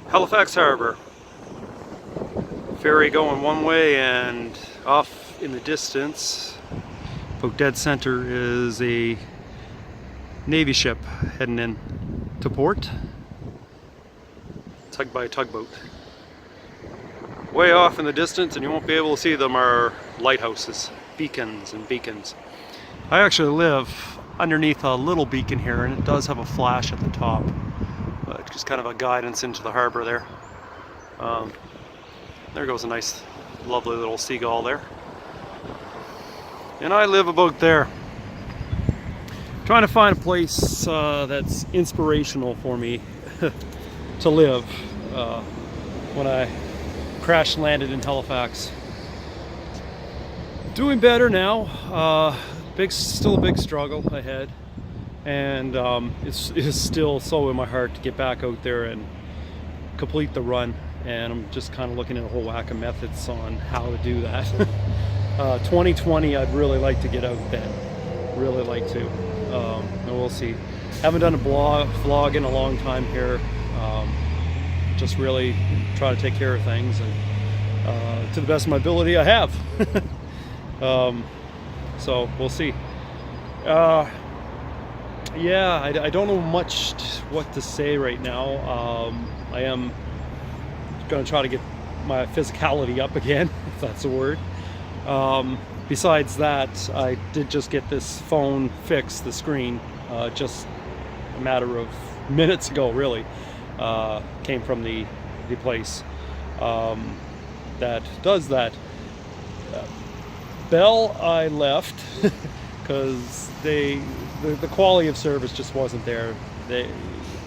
Halifax Harbor. Ferry going one way, and off in the distance, about dead center, is a Navy ship heading in to port. Tugged by a tugboat. Way off in the distance, and you won't be able to see them, are lighthouses, beacons and beacons. I actually live underneath a little beacon here, and it does have a flash at the top. Just kind of a guidance into the harbor there. There goes a nice, lovely little seagull there. And I live about there. Trying to find a place that's inspirational for me to live when I crash landed in Halifax. Doing better now. Still a big struggle ahead, and it is still so in my heart to get back out there and complete the run. And I'm just kind of looking at a whole whack of methods on how to do that. 2020, I'd really like to get out then. Really like to. And we'll see. Haven't done a vlog in a long time here. Just really try to take care of things, and to the best of my ability, I have. So we'll see. Yeah, I don't know much what to say right now. I am going to try to get my physicality up again, if that's a word. Besides that, I did just get this phone fixed, the screen, just a matter of minutes ago, really. Came from the place that does that. Bell I left because the quality of service just wasn't there.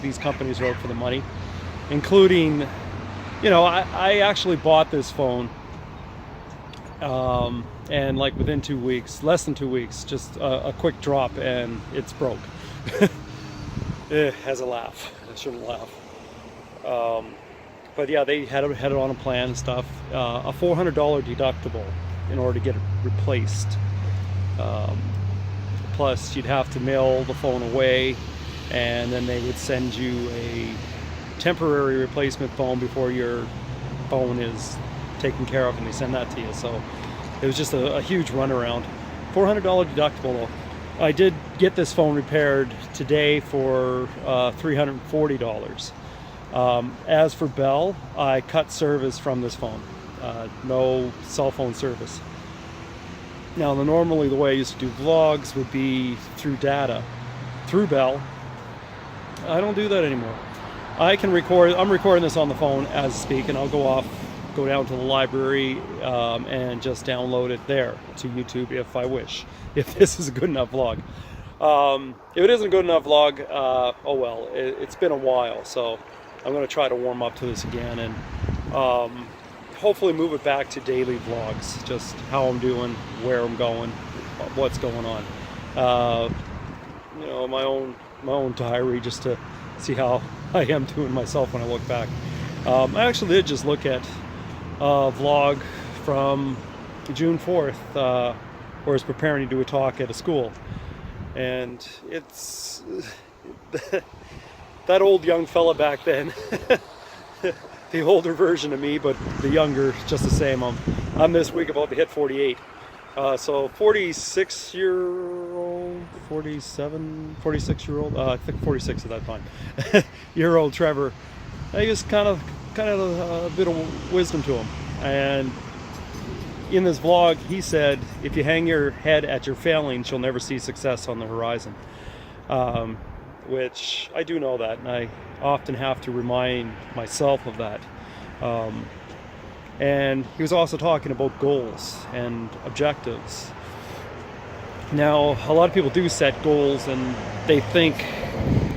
These companies are out for the money, including, you know, I actually bought this phone and like within 2 weeks, less than 2 weeks, just a quick drop and it's broke. As a laugh, I shouldn't laugh. But yeah, they had it on a plan and stuff. A $400 deductible in order to get it replaced. Plus you'd have to mail the phone away, and then they would send you a temporary replacement phone before your phone is taken care of, and they send that to you. So it was just a huge runaround. $400 deductible though. I did get this phone repaired today for $340. As for Bell, I cut service from this phone. No cell phone service. Now, normally the way I used to do vlogs would be through data, through Bell. I don't do that anymore. I can record, I'm recording this on the phone as I speak, and I'll go down to the library and just download it there to YouTube if I wish, if this is a good enough vlog. If it isn't a good enough vlog, oh well, it's been a while, so I'm going to try to warm up to this again, and hopefully move it back to daily vlogs, just how I'm doing, where I'm going, what's going on. You know, my own diary, just to see how I am doing myself when I look back. I actually did just look at a vlog from June 4th, where I was preparing to do a talk at a school, and it's that old young fella back then. The older version of me, but the younger, just the same. I'm this week about to hit 48. So 46-year-old, 46-year-old, I think 46 at that time, year-old Trevor, he was kind of a bit of wisdom to him. And in this vlog, he said, if you hang your head at your failings, you'll never see success on the horizon. Which I do know that, and I often have to remind myself of that. And he was also talking about goals and objectives. Now, a lot of people do set goals, and they think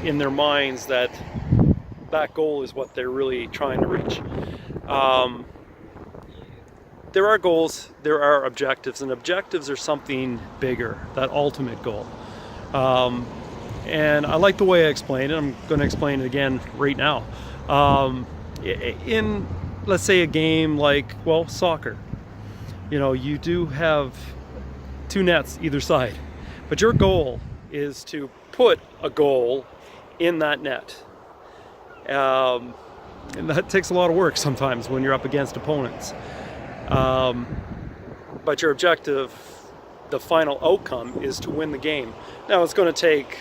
in their minds that that goal is what they're really trying to reach. There are goals, there are objectives, and objectives are something bigger, that ultimate goal. And I like the way I explained it. I'm going to explain it again right now. In, let's say, a game like, well, soccer, you know, you do have two nets either side, but your goal is to put a goal in that net. And that takes a lot of work sometimes when you're up against opponents. But your objective, the final outcome, is to win the game. Now it's going to take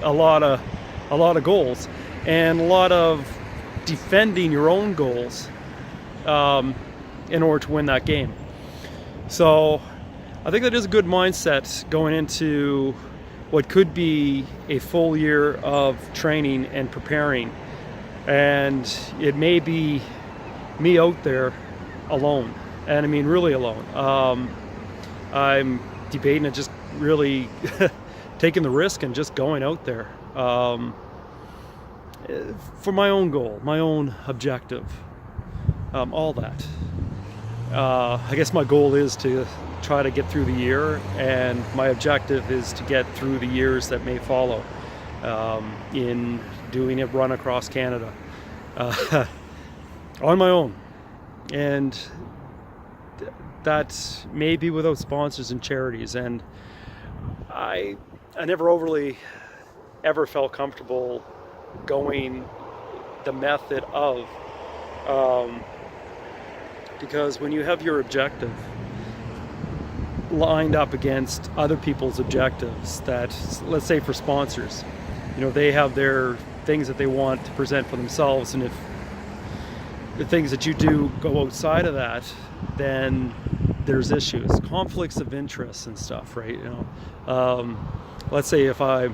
a lot of goals and a lot of defending your own goals in order to win that game. So I think that is a good mindset going into what could be a full year of training and preparing. And it may be me out there alone, and I mean really alone. I'm debating just really taking the risk and just going out there for my own goal, my own objective, all that. I guess my goal is to try to get through the year, and my objective is to get through the years that may follow in doing a run across Canada on my own. And that may be without sponsors and charities. And I never overly ever felt comfortable going the method of, because when you have your objective lined up against other people's objectives, that, let's say for sponsors, they have their things that they want to present for themselves, and if the things that you do go outside of that, then there's issues, conflicts of interest and stuff, right? Let's say if I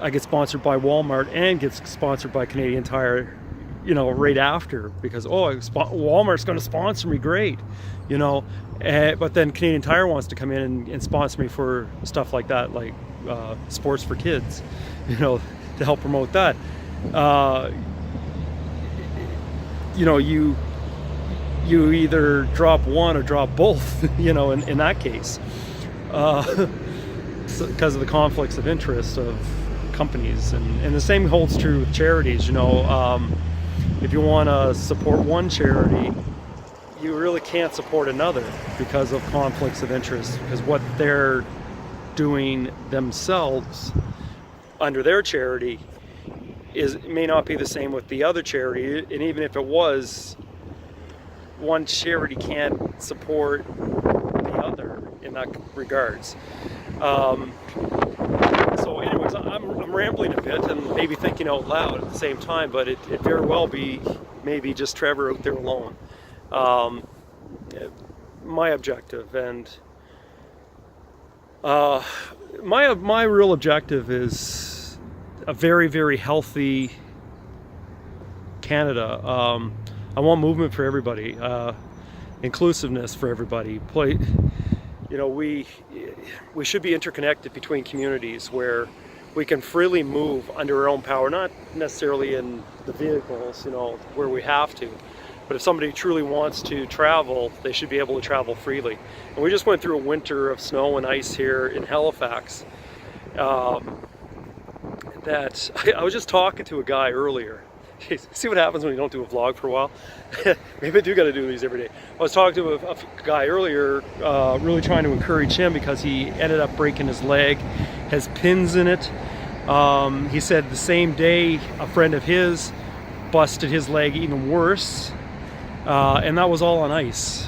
get sponsored by Walmart and get sponsored by Canadian Tire, right after, because Walmart's going to sponsor me, great, but then Canadian Tire wants to come in and sponsor me for stuff like that, like sports for kids, to help promote that. You either drop one or drop both, in that case, because of the conflicts of interest of companies. And the same holds true with charities. If you want to support one charity, you really can't support another because of conflicts of interest, because what they're doing themselves under their charity may not be the same with the other charity. And even if it was, one charity can't support the other in that regards. So anyways, I'm rambling a bit and maybe thinking out loud at the same time, but it very well be maybe just Trevor out there alone. My objective, and my real objective is a very, very healthy Canada. I want movement for everybody, inclusiveness for everybody. We should be interconnected between communities where we can freely move under our own power, not necessarily in the vehicles, where we have to. But if somebody truly wants to travel, they should be able to travel freely. And we just went through a winter of snow and ice here in Halifax. That I was just talking to a guy earlier. See what happens when you don't do a vlog for a while? Maybe I do got to do these every day. I was talking to a guy earlier, really trying to encourage him because he ended up breaking his leg, has pins in it. He said the same day a friend of his busted his leg even worse, and that was all on ice.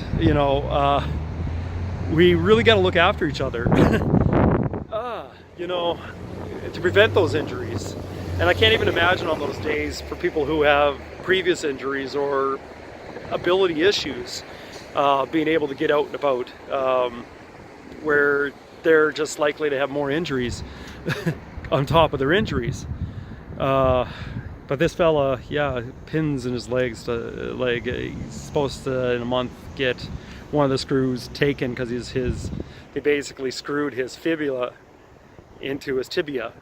We really got to look after each other, to prevent those injuries. And I can't even imagine on those days for people who have previous injuries or ability issues, being able to get out and about, where they're just likely to have more injuries on top of their injuries. But this fella, pins in his leg. He's supposed to, in a month, get one of the screws taken because he basically screwed his fibula into his tibia.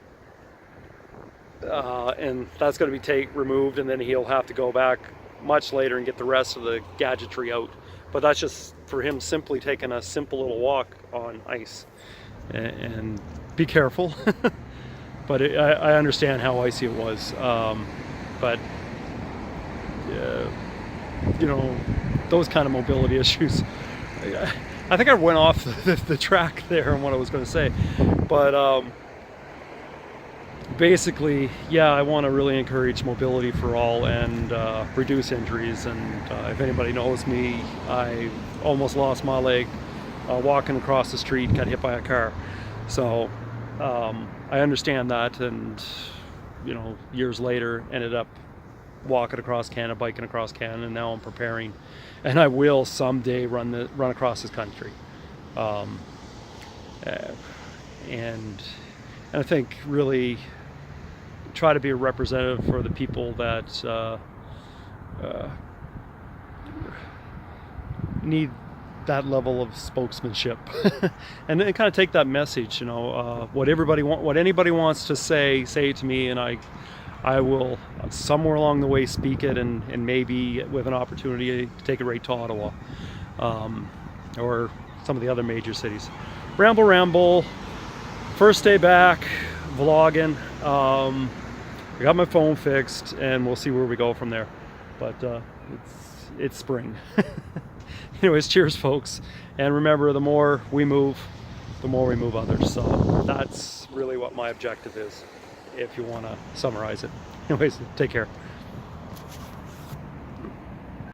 And that's going to be removed, and then he'll have to go back much later and get the rest of the gadgetry out. But that's just for him simply taking a simple little walk on ice. And be careful. But I understand how icy it was. But those kind of mobility issues. I think I went off the track there on what I was going to say. But basically, yeah, I want to really encourage mobility for all and reduce injuries. And if anybody knows me, I almost lost my leg walking across the street, got hit by a car. So I understand that, and you know, years later, ended up walking across Canada, biking across Canada, and now I'm preparing, and I will someday run across this country. Um, and I think really try to be a representative for the people that need that level of spokesmanship, and then kind of take that message. You know, what anybody wants to say it to me, and I will somewhere along the way speak it, and maybe with an opportunity to take it right to Ottawa, or some of the other major cities. Ramble. First day back, vlogging. I got my phone fixed, and we'll see where we go from there. But it's spring. Anyways, cheers, folks. And remember, the more we move others. So that's really what my objective is, if you want to summarize it. Anyways, take care.